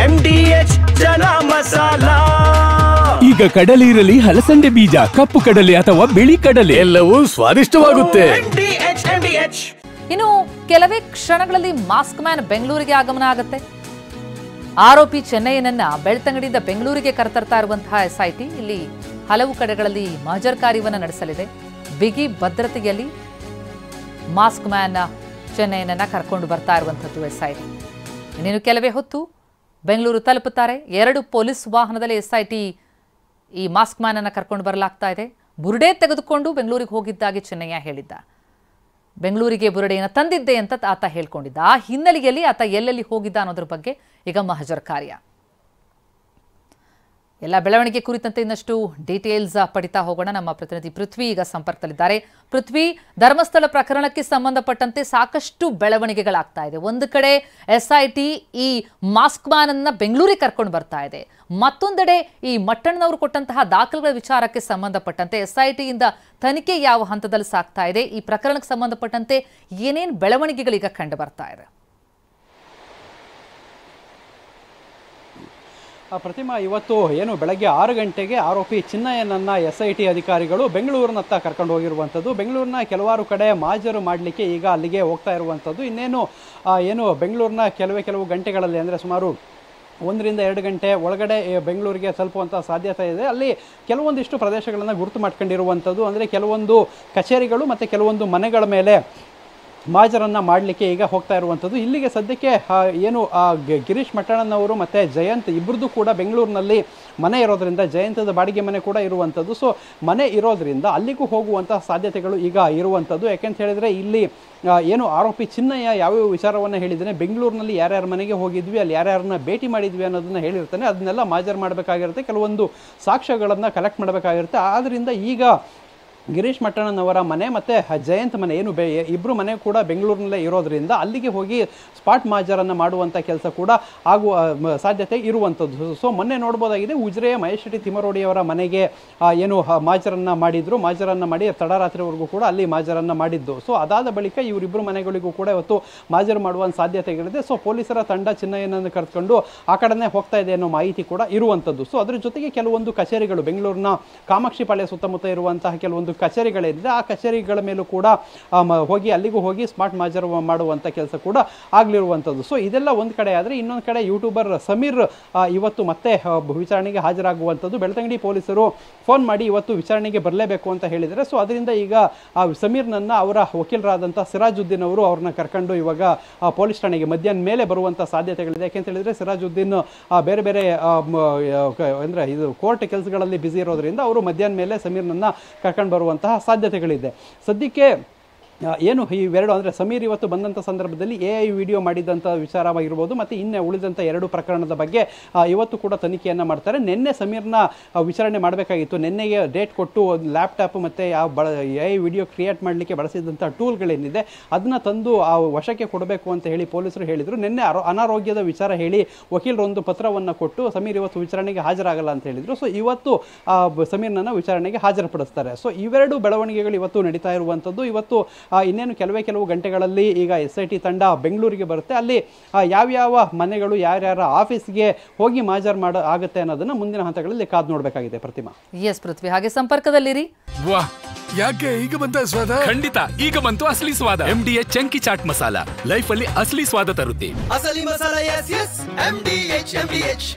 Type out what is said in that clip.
MDH ಚನ masala. ಈಗ ಕಡಲೆ ಇರಲಿ, ಹಲಸಂದೆ ಬೀಜ, ಕಪ್ಪು ಕಡಲೆ ಅಥವಾ ಬಿಳಿ ಕಡಲೆ, ಎಲ್ಲವೂ ಸ್ವಾದಿಷ್ಟವಾಗುತ್ತೆ. ಇನ್ನು ಕೆಲವೇ ಕ್ಷಣಗಳಲ್ಲಿ ಮಾಸ್ಕ್ ಮ್ಯಾನ್ ಬೆಂಗಳೂರಿಗೆ ಆಗಮನ ಆಗುತ್ತೆ. ಆರೋಪಿ ಚೆನ್ನೈಯನ್ನ ಬೆಳ್ತಂಗಡಿಯಿಂದ ಬೆಂಗಳೂರಿಗೆ ಕರೆತರ್ತಾ ಇರುವಂತಹ SIT ಇಲ್ಲಿ ಹಲವು ಕಡೆಗಳಲ್ಲಿ ಮಹಜರ್ ಕಾರ್ಯವನ್ನು ನಡೆಸಲಿದೆ. ಬಿಗಿ ಭದ್ರತೆಯಲ್ಲಿ ಮಾಸ್ಕ್ ಮ್ಯಾನ್ ಚೆನ್ನೈಯನ್ನ ಕರ್ಕೊಂಡು ಬರ್ತಾ ಇರುವಂಥದ್ದು SIT. ಇನ್ನೇನು ಕೆಲವೇ ಹೊತ್ತು ಬೆಂಗಳೂರು ತಲುಪುತ್ತಾರೆ. 2 ಪೊಲೀಸ್ ವಾಹನದಲ್ಲಿ SIT ಈ ಮಾಸ್ಕ್ ಮ್ಯಾನ್ ಅನ್ನು ಕರ್ಕೊಂಡು ಬರಲಾಗ್ತಾ ಇದೆ. ಬುರುಡೆ ತೆಗೆದುಕೊಂಡು ಬೆಂಗಳೂರಿಗೆ ಹೋಗಿದ್ದಾಗಿ ಚೆನ್ನಯ್ಯ ಹೇಳಿದ್ದ. ಬೆಂಗಳೂರಿಗೆ ಬುರುಡೆಯನ್ನು ತಂದಿದ್ದೆ ಅಂತ ಆತ ಹೇಳ್ಕೊಂಡಿದ್ದ. ಆ ಹಿನ್ನೆಲೆಯಲ್ಲಿ ಆತ ಎಲ್ಲೆಲ್ಲಿ ಹೋಗಿದ್ದ ಅನ್ನೋದ್ರ ಬಗ್ಗೆ ಈಗ ಮಹಜರ್ ಕಾರ್ಯ. ಎಲ್ಲ ಬೆಳವಣಿಗೆ ಕುರಿತಂತೆ ಇನ್ನಷ್ಟು ಡೀಟೇಲ್ಸ್ ಪಡಿತಾ ಹೋಗೋಣ. ನಮ್ಮ ಪ್ರತಿನಿಧಿ ಪೃಥ್ವಿ ಈಗ ಸಂಪರ್ಕದಲ್ಲಿದ್ದಾರೆ. ಪೃಥ್ವಿ, ಧರ್ಮಸ್ಥಳ ಪ್ರಕರಣಕ್ಕೆ ಸಂಬಂಧಪಟ್ಟಂತೆ ಸಾಕಷ್ಟು ಬೆಳವಣಿಗೆಗಳಾಗ್ತಾ ಇದೆ. ಒಂದು ಕಡೆ SIT ಈ ಮಾಸ್ಕ್ ಮ್ಯಾನ್ ಅನ್ನ ಬೆಂಗಳೂರಿಗೆ ಕರ್ಕೊಂಡು ಬರ್ತಾ ಇದೆ. ಮತ್ತೊಂದೆಡೆ ಈ ಮಟ್ಟಣ್ಣನವರು ಕೊಟ್ಟಂತಹ ದಾಖಲೆಗಳ ವಿಚಾರಕ್ಕೆ ಸಂಬಂಧಪಟ್ಟಂತೆ SIT ಇಂದ ತನಿಖೆ ಯಾವ ಹಂತದಲ್ಲಿ ಸಾಗ್ತಾ ಇದೆ, ಈ ಪ್ರಕರಣಕ್ಕೆ ಸಂಬಂಧಪಟ್ಟಂತೆ ಏನೇನು ಬೆಳವಣಿಗೆಗಳೀಗ ಕಂಡು ಬರ್ತಾ ಇದೆ? ಪ್ರತಿಮಾ, ಇವತ್ತು ಏನು ಬೆಳಗ್ಗೆ 6 ಗಂಟೆಗೆ ಆರೋಪಿ ಚಿನ್ನಯ್ಯನನ್ನ SIT ಅಧಿಕಾರಿಗಳು ಬೆಂಗಳೂರಿನತ್ತ ಕರ್ಕೊಂಡು ಹೋಗಿರುವಂಥದ್ದು. ಬೆಂಗಳೂರಿನ ಕೆಲವಾರು ಕಡೆ ಮಾಜರು ಮಾಡಲಿಕ್ಕೆ ಈಗ ಅಲ್ಲಿಗೆ ಹೋಗ್ತಾ ಇರುವಂಥದ್ದು. ಇನ್ನೇನು ಏನು ಬೆಂಗಳೂರಿನ ಕೆಲವು ಗಂಟೆಗಳಲ್ಲಿ, ಅಂದರೆ ಸುಮಾರು 1 ರಿಂದ 2 ಗಂಟೆ ಒಳಗಡೆ ಬೆಂಗಳೂರಿಗೆ ತಲುಪುವಂಥ ಸಾಧ್ಯತೆ ಇದೆ. ಅಲ್ಲಿ ಕೆಲವೊಂದಿಷ್ಟು ಪ್ರದೇಶಗಳನ್ನು ಗುರುತು ಮಾಡ್ಕೊಂಡಿರುವಂಥದ್ದು, ಅಂದರೆ ಕೆಲವೊಂದು ಕಚೇರಿಗಳು ಮತ್ತು ಕೆಲವೊಂದು ಮನೆಗಳ ಮೇಲೆ ಮಾಜರನ್ನು ಮಾಡಲಿಕ್ಕೆ ಈಗ ಹೋಗ್ತಾ ಇರುವಂಥದ್ದು. ಇಲ್ಲಿಗೆ ಸದ್ಯಕ್ಕೆ ಏನು ಗಿರೀಶ್ ಮಟ್ಟಣ್ಣನವರು ಮತ್ತು ಜಯಂತ್ ಇಬ್ಬರದ್ದು ಕೂಡ ಬೆಂಗಳೂರಿನಲ್ಲಿ ಮನೆ ಇರೋದ್ರಿಂದ, ಜಯಂತದ ಬಾಡಿಗೆ ಮನೆ ಕೂಡ ಇರುವಂಥದ್ದು. ಸೊ ಮನೆ ಇರೋದ್ರಿಂದ ಅಲ್ಲಿಗೂ ಹೋಗುವಂಥ ಸಾಧ್ಯತೆಗಳು ಈಗ ಇರುವಂಥದ್ದು. ಯಾಕೆಂತ ಹೇಳಿದರೆ ಇಲ್ಲಿ ಏನು ಆರೋಪಿ ಚಿನ್ನಯ್ಯ ಯಾವ್ಯಾವ ವಿಚಾರವನ್ನು ಹೇಳಿದ್ದಾನೆ, ಬೆಂಗಳೂರಿನಲ್ಲಿ ಯಾರ್ಯಾರ ಮನೆಗೆ ಹೋಗಿದ್ವಿ, ಅಲ್ಲಿ ಯಾರ್ಯಾರನ್ನ ಭೇಟಿ ಮಾಡಿದ್ವಿ ಅನ್ನೋದನ್ನು ಹೇಳಿರ್ತಾನೆ. ಅದನ್ನೆಲ್ಲ ಮಾಜರ್ ಮಾಡಬೇಕಾಗಿರುತ್ತೆ, ಕೆಲವೊಂದು ಸಾಕ್ಷ್ಯಗಳನ್ನು ಕಲೆಕ್ಟ್ ಮಾಡಬೇಕಾಗಿರುತ್ತೆ. ಆದ್ದರಿಂದ ಈಗ ಗಿರೀಶ್ ಮಟ್ಟಣ್ಣನವರ ಮನೆ ಮತ್ತು ಜಯಂತ್ ಮನೆ ಏನು ಇಬ್ಬರು ಮನೆ ಕೂಡ ಬೆಂಗಳೂರಿನಲ್ಲೇ ಇರೋದ್ರಿಂದ ಅಲ್ಲಿಗೆ ಹೋಗಿ ಸ್ಪಾಟ್ ಮಾಜರನ್ನು ಮಾಡುವಂಥ ಕೆಲಸ ಕೂಡ ಆಗುವ ಸಾಧ್ಯತೆ ಇರುವಂಥದ್ದು. ಸೊ ಮೊನ್ನೆ ನೋಡ್ಬೋದಾಗಿದೆ, ಉಜಿರೆಯ ಮಹೇಶ್ ಶೆಟ್ಟಿ ತಿಮ್ಮರೋಡಿಯವರ ಮನೆಗೆ ಏನು ಮಾಜರನ್ನು ಮಾಡಿದ್ರು. ಮಾಜರನ್ನು ಮಾಡಿ ತಡರಾತ್ರಿವರೆಗೂ ಕೂಡ ಅಲ್ಲಿ ಮಾಜರನ್ನು ಮಾಡಿದ್ದು. ಸೊ ಅದಾದ ಬಳಿಕ ಇವರಿಬ್ಬರು ಮನೆಗಳಿಗೂ ಕೂಡ ಇವತ್ತು ಮಾಜರು ಮಾಡುವ ಸಾಧ್ಯತೆಗಳಿದೆ. ಸೊ ಪೊಲೀಸರ ತಂಡ ಚಿನ್ನಯ್ಯನನ್ನು ಕರೆದುಕೊಂಡು ಆ ಕಡೆನೇ ಹೋಗ್ತಾ ಇದೆ ಅನ್ನೋ ಮಾಹಿತಿ ಕೂಡ ಇರುವಂಥದ್ದು. ಸೊ ಅದ್ರ ಜೊತೆಗೆ ಕೆಲವೊಂದು ಕಚೇರಿಗಳು, ಬೆಂಗಳೂರಿನ ಕಾಮಾಕ್ಷಿ ಪಾಳ್ಯ ಸುತ್ತಮುತ್ತ ಇರುವಂತಹ ಕೆಲವೊಂದು ಕಚೇರಿಗಳೇನಿದೆ ಆ ಕಚೇರಿಗಳ ಮೇಲೂ ಕೂಡ ಹೋಗಿ ಅಲ್ಲಿಗೂ ಹೋಗಿ ಸ್ಮಾರ್ಟ್ ಮಾಜರ್ ಮಾಡುವಂಥ ಕೆಲಸ ಕೂಡ ಆಗಲಿರುವಂಥದ್ದು. ಸೊ ಇದೆಲ್ಲ ಒಂದು ಕಡೆ ಆದರೆ, ಇನ್ನೊಂದು ಕಡೆ ಯೂಟ್ಯೂಬರ್ ಸಮೀರ್ ಇವತ್ತು ಮತ್ತೆ ವಿಚಾರಣೆಗೆ ಹಾಜರಾಗುವಂಥದ್ದು. ಬೆಳ್ತಂಗಡಿ ಪೊಲೀಸರು ಫೋನ್ ಮಾಡಿ ಇವತ್ತು ವಿಚಾರಣೆಗೆ ಬರಲೇಬೇಕು ಅಂತ ಹೇಳಿದರೆ. ಸೊ ಅದರಿಂದ ಈಗ ಸಮೀರ್ನನ್ನು ಅವರ ವಕೀಲರಾದಂಥ ಸಿರಾಜುದ್ದೀನ್ ಅವರು ಅವ್ರನ್ನ ಕರ್ಕೊಂಡು ಇವಾಗ ಪೊಲೀಸ್ ಠಾಣೆಗೆ ಮಧ್ಯಾಹ್ನ ಮೇಲೆ ಬರುವಂಥ ಸಾಧ್ಯತೆಗಳಿದೆ. ಯಾಕೆಂತ ಹೇಳಿದರೆ ಸಿರಾಜುದ್ದೀನ್ ಬೇರೆ ಬೇರೆ ಅಂದರೆ ಇದು ಕೋರ್ಟ್ ಕೆಲಸಗಳಲ್ಲಿ ಬ್ಯುಸಿ ಇರೋದ್ರಿಂದ ಅವರು ಮಧ್ಯಾಹ್ನ ಮೇಲೆ ಸಮೀರ್ನನ್ನು ಕರ್ಕೊಂಡು ಬರುವಂತಹ ಸಾಧ್ಯತೆಗಳಿದೆ. ಸದ್ಯಕ್ಕೆ ಏನು ಇವೆರಡು, ಅಂದರೆ ಸಮೀರ್ ಇವತ್ತು ಬಂದಂಥ ಸಂದರ್ಭದಲ್ಲಿ AI ವಿಡಿಯೋ ಮಾಡಿದಂಥ ವಿಚಾರವಾಗಿರ್ಬೋದು ಮತ್ತು ಇನ್ನೇ ಉಳಿದಂಥ 2 ಪ್ರಕರಣದ ಬಗ್ಗೆ ಇವತ್ತು ಕೂಡ ತನಿಖೆಯನ್ನು ಮಾಡ್ತಾರೆ. ನಿನ್ನೆ ಸಮೀರ್ನ ವಿಚಾರಣೆ ಮಾಡಬೇಕಾಗಿತ್ತು. ನಿನ್ನೆಗೆ ಡೇಟ್ ಕೊಟ್ಟು ಲ್ಯಾಪ್ಟಾಪ್ ಮತ್ತು AI ವಿಡಿಯೋ ಕ್ರಿಯೇಟ್ ಮಾಡಲಿಕ್ಕೆ ಬಳಸಿದಂಥ ಟೂಲ್ಗಳೇನಿದೆ ಅದನ್ನು ತಂದು ಆ ವಶಕ್ಕೆ ಕೊಡಬೇಕು ಅಂತ ಹೇಳಿ ಪೊಲೀಸರು ಹೇಳಿದರು. ನಿನ್ನೆ ಅನಾರೋಗ್ಯದ ವಿಚಾರ ಹೇಳಿ ವಕೀಲರೊಂದು ಪತ್ರವನ್ನು ಕೊಟ್ಟು ಸಮೀರ್ ಇವತ್ತು ವಿಚಾರಣೆಗೆ ಹಾಜರಾಗಲ್ಲ ಅಂತ ಹೇಳಿದರು. ಸೊ ಇವತ್ತು ಸಮೀರ್ನನ್ನು ವಿಚಾರಣೆಗೆ ಹಾಜರುಪಡಿಸ್ತಾರೆ. ಸೊ ಇವೆರಡು ಬೆಳವಣಿಗೆಗಳು ಇವತ್ತು ನಡೀತಾ ಇರುವಂಥದ್ದು. ಇವತ್ತು ಇನ್ನೇನು ಕೆಲವು ಗಂಟೆಗಳಲ್ಲಿ ಈಗ SIT ತಂಡ ಬೆಂಗಳೂರಿಗೆ ಬರುತ್ತೆ. ಅಲ್ಲಿ ಯಾವ್ಯಾವ ಮನೆಗಳು ಯಾರ್ಯಾರ ಆಫೀಸ್ಗೆ ಹೋಗಿ ಮಾಜರ್ ಆಗುತ್ತೆ ಅನ್ನೋದನ್ನ ಮುಂದಿನ ಹಂತಗಳಲ್ಲಿ ಕಾದು ನೋಡಬೇಕಾಗಿದೆ. ಪ್ರತಿಮಾ. ಎಸ್ ಪೃಥ್ವಿ, ಹಾಗೆ ಸಂಪರ್ಕದಲ್ಲಿರಿ. ಯಾಕೆ ಈಗ ಬಂತ ಸ್ವಾದ? ಖಂಡಿತ ಈಗ ಬಂತು ಅಸಲಿ ಸ್ವಾದ. MDH chunky chaat masala life ಅಲ್ಲಿ ಅಸಲಿ ಸ್ವಾದ ತರುತ್ತೆ. ಅಸಲಿ ಮಸಾಲ, MDH